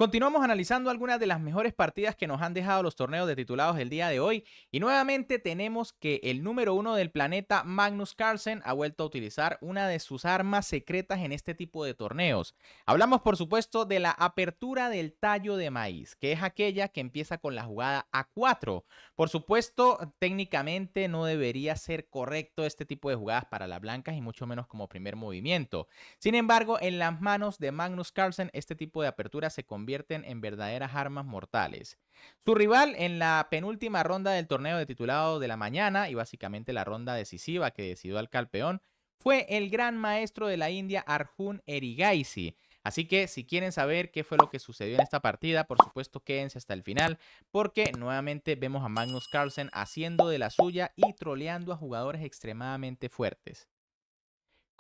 Continuamos analizando algunas de las mejores partidas que nos han dejado los torneos de titulados el día de hoy y nuevamente tenemos que el número uno del planeta, Magnus Carlsen, ha vuelto a utilizar una de sus armas secretas en este tipo de torneos. Hablamos por supuesto de la apertura del tallo de maíz, que es aquella que empieza con la jugada A4. Por supuesto, técnicamente no debería ser correcto este tipo de jugadas para las blancas y mucho menos como primer movimiento. Sin embargo, en las manos de Magnus Carlsen, este tipo de aperturas se convierten en verdaderas armas mortales. Su rival en la penúltima ronda del torneo de titulado de la mañana, y básicamente la ronda decisiva que decidió al campeón, fue el gran maestro de la India, Arjun Erigaisi. Así que si quieren saber qué fue lo que sucedió en esta partida, por supuesto quédense hasta el final, porque nuevamente vemos a Magnus Carlsen haciendo de la suya y troleando a jugadores extremadamente fuertes.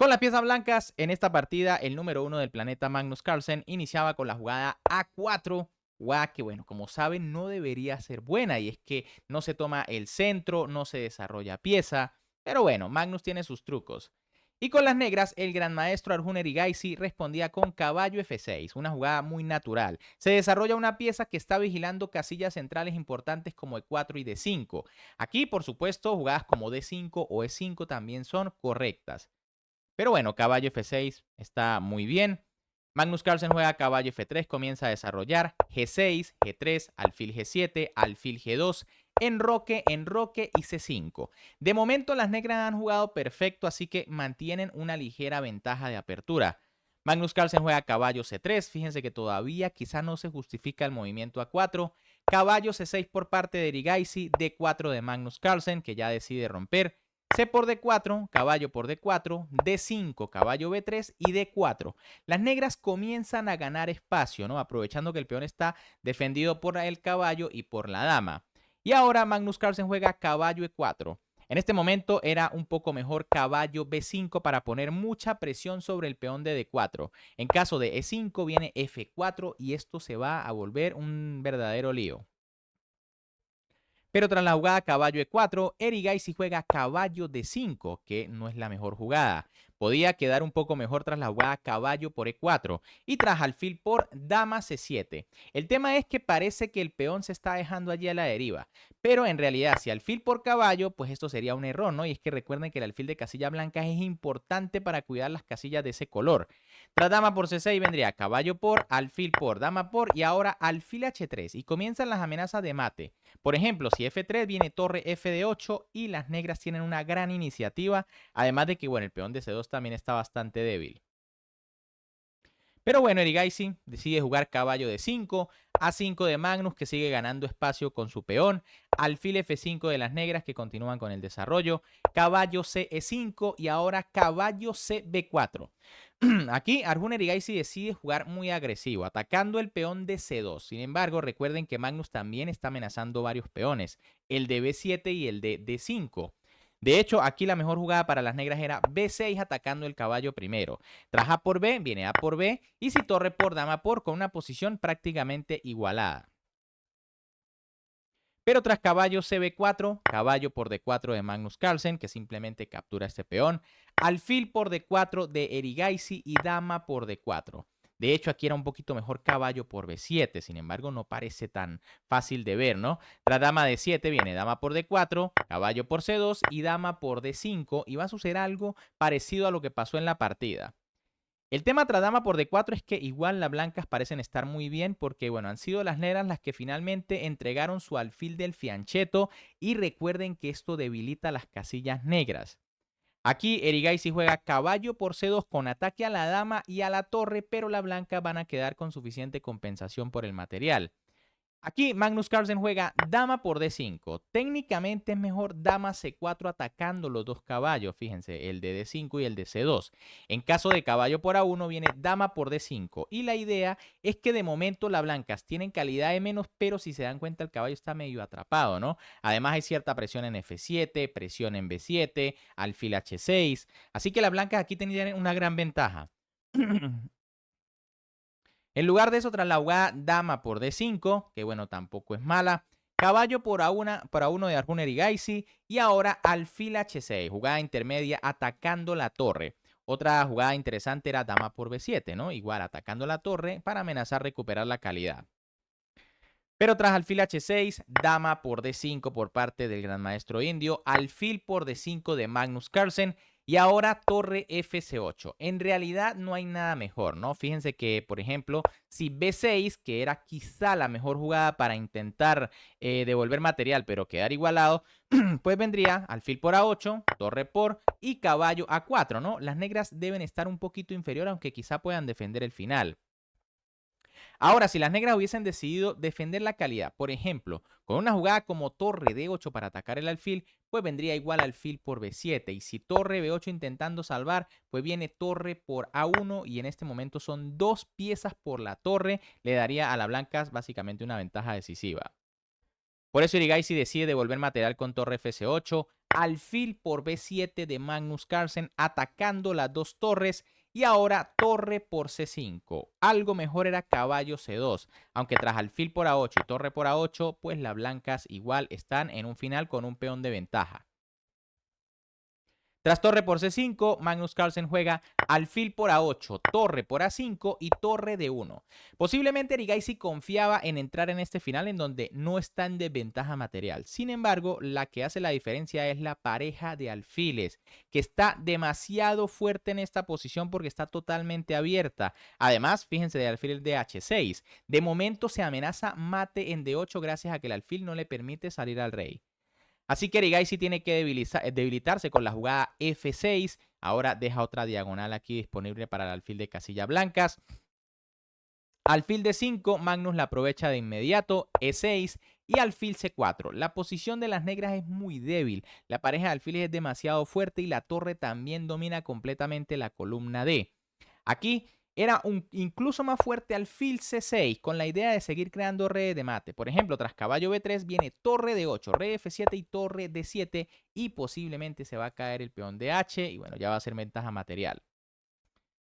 Con las piezas blancas, en esta partida, el número uno del planeta, Magnus Carlsen, iniciaba con la jugada A4, jugada que, bueno, como saben, no debería ser buena, y es que no se toma el centro, no se desarrolla pieza, pero bueno, Magnus tiene sus trucos. Y con las negras, el gran maestro Arjun Erigaisi respondía con caballo F6, una jugada muy natural. Se desarrolla una pieza que está vigilando casillas centrales importantes como E4 y D5. Aquí, por supuesto, jugadas como D5 o E5 también son correctas. Pero bueno, caballo F6 está muy bien. Magnus Carlsen juega caballo F3, comienza a desarrollar G6, G3, alfil G7, alfil G2, enroque, enroque y C5. De momento las negras han jugado perfecto, así que mantienen una ligera ventaja de apertura. Magnus Carlsen juega caballo C3, fíjense que todavía quizá no se justifica el movimiento A4. Caballo C6 por parte de Erigaisi, D4 de Magnus Carlsen, que ya decide romper. C por D4, caballo por D4, D5, caballo B3 y D4. Las negras comienzan a ganar espacio, ¿no? Aprovechando que el peón está defendido por el caballo y por la dama. Y ahora Magnus Carlsen juega caballo E4. En este momento era un poco mejor caballo B5 para poner mucha presión sobre el peón de D4. En caso de E5 viene F4 y esto se va a volver un verdadero lío. Pero tras la jugada caballo E4, Erigaisi juega caballo D5, que no es la mejor jugada. Podía quedar un poco mejor tras la jugada caballo por E4 y tras alfil por dama C7. El tema es que parece que el peón se está dejando allí a la deriva, pero en realidad si alfil por caballo, pues esto sería un error, ¿no? Y es que recuerden que el alfil de casilla blanca es importante para cuidar las casillas de ese color. Tras dama por C6 vendría caballo por, alfil por, dama por y ahora alfil H3 y comienzan las amenazas de mate. Por ejemplo, si F3 viene torre F de 8 y las negras tienen una gran iniciativa, además de que bueno, el peón de C2 también está bastante débil. Pero bueno, Erigaisi decide jugar caballo de 5, A5 de Magnus que sigue ganando espacio con su peón, alfil F5 de las negras que continúan con el desarrollo, caballo C E5 y ahora caballo C B4. Aquí Arjun Erigaisi decide jugar muy agresivo, atacando el peón de C2. Sin embargo, recuerden que Magnus también está amenazando varios peones, el de B7 y el de D5. De hecho, aquí la mejor jugada para las negras era B6 atacando el caballo primero. Tras A por B, viene A por B y si torre por dama por con una posición prácticamente igualada. Pero tras caballo CB4, caballo por D4 de Magnus Carlsen, que simplemente captura este peón, alfil por D4 de Erigaisi y dama por D4. De hecho, aquí era un poquito mejor caballo por B7, sin embargo, no parece tan fácil de ver, ¿no? Tras dama D7 viene dama por D4, caballo por C2 y dama por D5, y va a suceder algo parecido a lo que pasó en la partida. El tema tras dama por D4 es que igual las blancas parecen estar muy bien porque, bueno, han sido las negras las que finalmente entregaron su alfil del fianchetto y recuerden que esto debilita las casillas negras. Aquí Erigaisi juega caballo por C2 con ataque a la dama y a la torre, pero las blancas van a quedar con suficiente compensación por el material. Aquí Magnus Carlsen juega dama por D5. Técnicamente es mejor dama C4 atacando los dos caballos, fíjense, el de D5 y el de C2. En caso de caballo por A1 viene dama por D5. Y la idea es que de momento las blancas tienen calidad de menos, pero si se dan cuenta el caballo está medio atrapado, ¿no? Además hay cierta presión en F7, presión en B7, alfil H6. Así que las blancas aquí tienen una gran ventaja. En lugar de eso, tras la jugada dama por D5, que bueno, tampoco es mala, caballo por A1 de Arjun Erigaisi y ahora alfil H6, jugada intermedia atacando la torre. Otra jugada interesante era dama por B7, ¿no? Igual atacando la torre para amenazar recuperar la calidad. Pero tras alfil H6, dama por D5 por parte del gran maestro indio, alfil por D5 de Magnus Carlsen y ahora torre FC8. En realidad no hay nada mejor, ¿no? Fíjense que, por ejemplo, si B6, que era quizá la mejor jugada para intentar devolver material pero quedar igualado, pues vendría alfil por A8, torre por y caballo A4, ¿no? Las negras deben estar un poquito inferior, aunque quizá puedan defender el final. Ahora, si las negras hubiesen decidido defender la calidad, por ejemplo, con una jugada como torre D8 para atacar el alfil, pues vendría igual alfil por B7. Y si torre B8 intentando salvar, pues viene torre por A1 y en este momento son 2 piezas por la torre. Le daría a las blancas básicamente una ventaja decisiva. Por eso Irigaisi decide devolver material con torre FC8, alfil por B7 de Magnus Carlsen atacando las dos torres y ahora torre por C5. Algo mejor era caballo C2, aunque tras alfil por A8 y torre por A8, pues las blancas igual están en un final con un peón de ventaja. Tras torre por C5, Magnus Carlsen juega alfil por A8, torre por A5 y torre D1. Posiblemente Irigaisi confiaba en entrar en este final en donde no está en desventaja material. Sin embargo, la que hace la diferencia es la pareja de alfiles, que está demasiado fuerte en esta posición porque está totalmente abierta. Además, fíjense de alfil de H6. De momento se amenaza mate en D8 gracias a que el alfil no le permite salir al rey. Así que Irigaisi tiene que debilitarse con la jugada F6. Ahora deja otra diagonal aquí disponible para el alfil de casillas blancas. Alfil D5, Magnus la aprovecha de inmediato, E6 y alfil C4. La posición de las negras es muy débil. La pareja de alfiles es demasiado fuerte y la torre también domina completamente la columna D. Aquí era incluso más fuerte alfil C6 con la idea de seguir creando redes de mate. Por ejemplo, tras caballo B3 viene torre D8, rey F7 y torre D7 y posiblemente se va a caer el peón de H y bueno, ya va a ser ventaja material.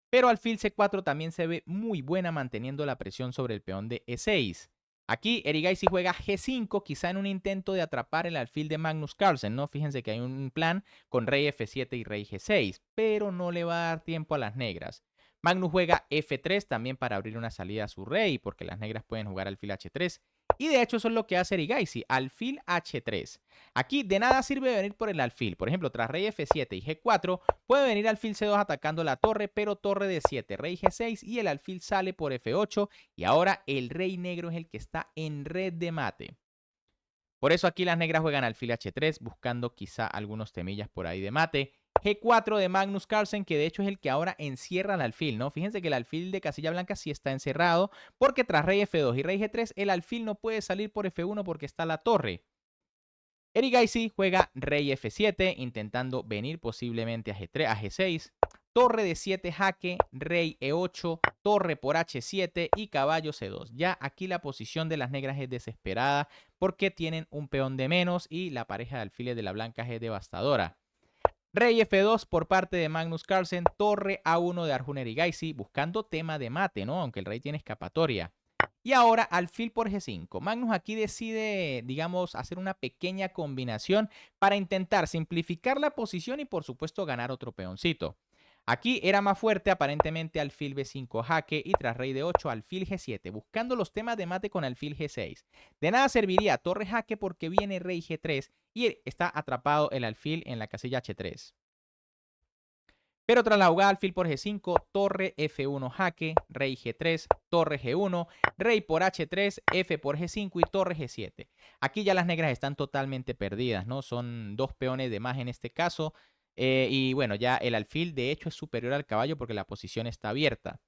Pero alfil C4 también se ve muy buena manteniendo la presión sobre el peón de E6. Aquí Irigaisi juega G5, quizá en un intento de atrapar el alfil de Magnus Carlsen, ¿no? Fíjense que hay un plan con rey F7 y rey G6, pero no le va a dar tiempo a las negras. Magnus juega F3 también para abrir una salida a su rey, porque las negras pueden jugar alfil H3. Y de hecho eso es lo que hace Irigaisi, alfil H3. Aquí de nada sirve venir por el alfil. Por ejemplo, tras rey F7 y G4, puede venir alfil C2 atacando la torre, pero torre D7, rey G6 y el alfil sale por F8. Y ahora el rey negro es el que está en red de mate. Por eso aquí las negras juegan alfil H3, buscando quizá algunos temillas por ahí de mate. G4 de Magnus Carlsen, que de hecho es el que ahora encierra el alfil, ¿no? Fíjense que el alfil de casilla blanca sí está encerrado, porque tras rey F2 y rey G3, el alfil no puede salir por F1 porque está la torre. Irigaisi juega rey F7, intentando venir posiblemente a G3, a G6. Torre de 7 jaque, rey E8, torre por H7 y caballo C2. Ya aquí la posición de las negras es desesperada porque tienen un peón de menos y la pareja de alfiles de la blanca es devastadora. Rey F2 por parte de Magnus Carlsen, torre A1 de Arjun Irigaisi, buscando tema de mate, ¿no? Aunque el rey tiene escapatoria. Y ahora alfil por G5. Magnus aquí decide, digamos, hacer una pequeña combinación para intentar simplificar la posición y por supuesto ganar otro peoncito. Aquí era más fuerte aparentemente alfil B5 jaque y tras rey D8 alfil G7, buscando los temas de mate con alfil G6. De nada serviría torre jaque porque viene rey G3 y está atrapado el alfil en la casilla H3. Pero tras la jugada alfil por G5, torre F1 jaque, rey G3, torre G1, rey por H3, F por G5 y torre G7. Aquí ya las negras están totalmente perdidas, ¿no? Son dos peones de más en este caso. Y bueno, ya el alfil de hecho es superior al caballo porque la posición está abierta.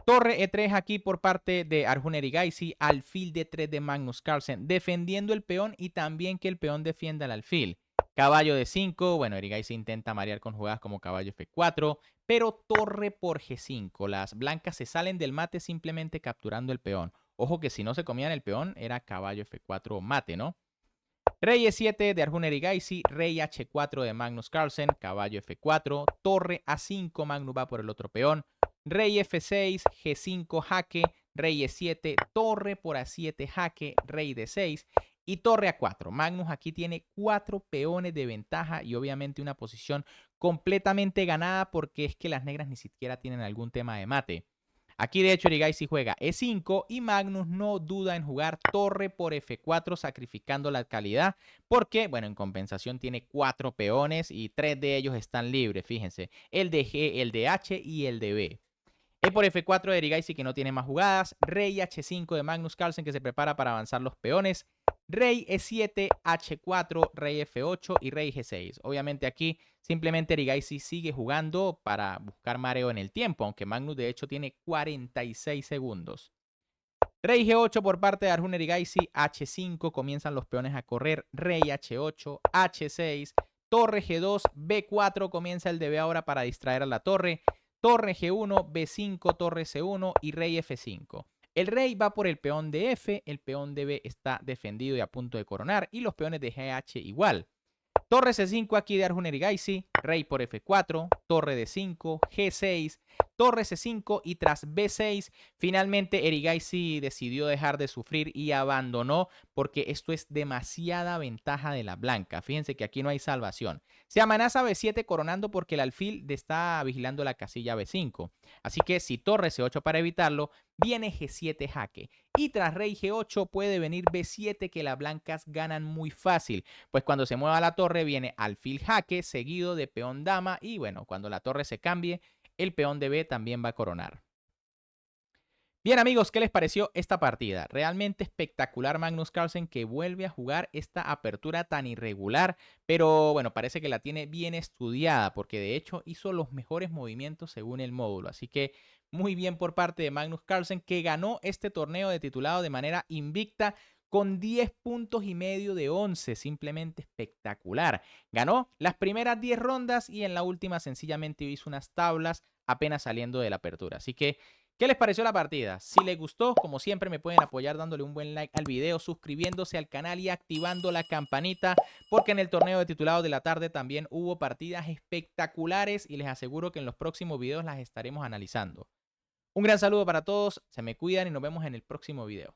Torre E3 aquí por parte de Arjun Irigaisi, alfil D3 de Magnus Carlsen, defendiendo el peón y también que el peón defienda el alfil. Caballo D5, bueno, Irigaisi intenta marear con jugadas como caballo F4, pero torre por G5. Las blancas se salen del mate simplemente capturando el peón. Ojo que si no se comían el peón era caballo F4 mate, ¿no? Rey E7 de Arjun Irigaisi, rey H4 de Magnus Carlsen, caballo F4, torre A5, Magnus va por el otro peón, rey F6, G5 jaque, rey E7, torre por A7 jaque, rey D6 y torre A4. Magnus aquí tiene 4 peones de ventaja y obviamente una posición completamente ganada porque es que las negras ni siquiera tienen algún tema de mate. Aquí de hecho Erigaisi juega E5 y Magnus no duda en jugar torre por F4 sacrificando la calidad porque, bueno, en compensación tiene 4 peones y 3 de ellos están libres, fíjense, el de G, el de H y el de B. E por F4 de Erigaisi que no tiene más jugadas, Rey H5 de Magnus Carlsen que se prepara para avanzar los peones, Rey E7, H4, Rey F8 y Rey G6. Obviamente aquí simplemente Erigaisi sigue jugando para buscar mareo en el tiempo, aunque Magnus de hecho tiene 46 segundos. Rey G8 por parte de Arjun Erigaisi, H5, comienzan los peones a correr, Rey H8, H6, Torre G2, B4, comienza el de B ahora para distraer a la torre, Torre G1, B5, Torre C1 y Rey F5. El rey va por el peón de F, el peón de B está defendido y a punto de coronar y los peones de GH igual. Torre C5 aquí de Arjun Erigaisi, rey por F4, torre D5, G6, torre C5 y tras B6, finalmente Erigaisi decidió dejar de sufrir y abandonó porque esto es demasiada ventaja de la blanca. Fíjense que aquí no hay salvación. Se amenaza B7 coronando porque el alfil está vigilando la casilla B5. Así que si torre C8 para evitarlo, viene G7 jaque. Y tras rey G8 puede venir B7 que las blancas ganan muy fácil. Pues cuando se mueva la torre viene alfil jaque seguido de peón dama y bueno, cuando la torre se cambie, el peón de B también va a coronar. Bien amigos, ¿qué les pareció esta partida? Realmente espectacular Magnus Carlsen que vuelve a jugar esta apertura tan irregular, pero bueno, parece que la tiene bien estudiada porque de hecho hizo los mejores movimientos según el módulo, así que muy bien por parte de Magnus Carlsen que ganó este torneo de titulado de manera invicta con 10 puntos y medio de 11, simplemente espectacular. Ganó las primeras 10 rondas y en la última sencillamente hizo unas tablas apenas saliendo de la apertura, así que ¿qué les pareció la partida? Si les gustó, como siempre me pueden apoyar dándole un buen like al video, suscribiéndose al canal y activando la campanita, porque en el torneo de titulados de la tarde también hubo partidas espectaculares y les aseguro que en los próximos videos las estaremos analizando. Un gran saludo para todos, se me cuidan y nos vemos en el próximo video.